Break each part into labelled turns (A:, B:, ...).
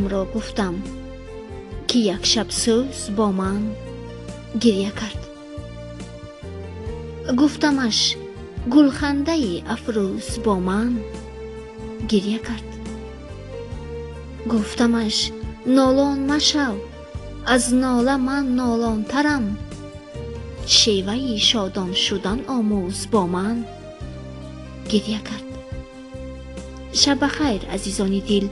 A: دلم را گفتم که یک شب سوز با من گریه کرد. گفتمش گلخنده افروز با من گریه کرد. گفتمش نالان مشو، از ناله من نالان ترم، شیوه شادان شدن آموز با من گریه کرد. شب خیر عزیزان دل.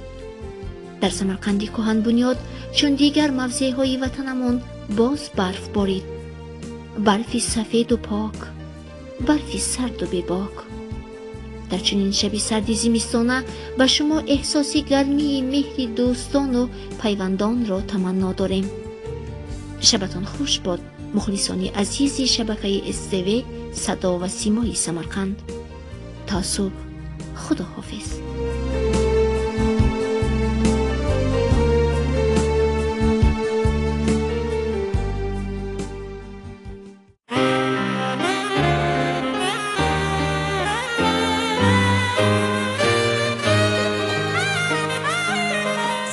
A: در سمرقند کهن بنیاد چون دیگر موضع های وطنمان باز برف بارید، برفی سفید و پاک، برفی سرد و بیباک. در چنین شبی سردی زمستانه به شما احساسی گرمی مهر دوستان و پیوندان را تمنا داریم. شبتان خوش باد مخلصان عزیز شبکه استو صدا و سیمای سمرقند. تا صبح خداحافظ.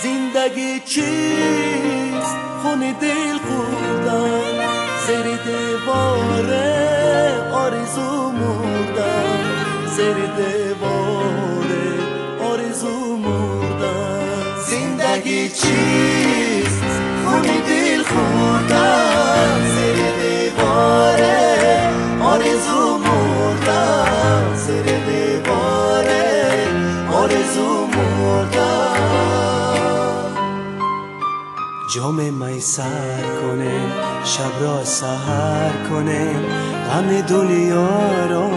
B: زندگی چیست؟ خون دل خوردن، زیر دیوار آرزو مردن، زیر دیوار آرزو مردن. زندگی چیست؟ خون دل خوردن، زیر دیوار آرزو مردن، زیر دیوار آرزو مردن. جام می سر کنیم، شب را سحر کنیم، غم دنیا را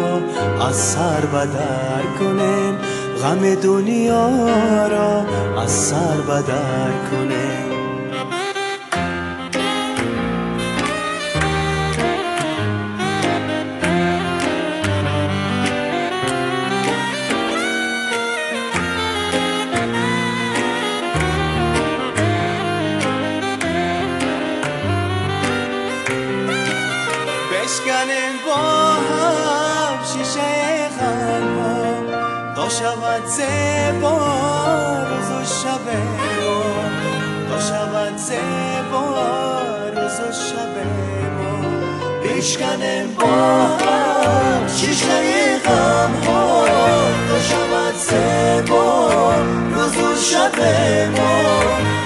B: از سر بدر کنیم، غم دنیا را از سر بدر کنیم. بشکنیم با هم شیشه غم‌ها، تا شود زیبا روز و شب ما، تا شود زیبا روز و شب ما. بشکنیم با هم شیشه غم‌ها، تا شود زیبا روز و شب ما،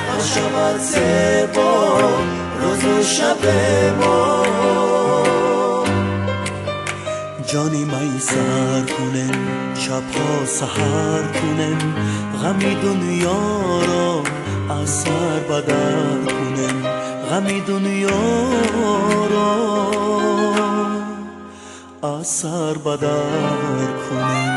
B: تا شود زیبا روز و شب ما. جانی می سر کنیم، شبها سحر کنیم، غمی دنیا را از سر بدر کنیم، غمی دنیا را از سر بدر کنیم.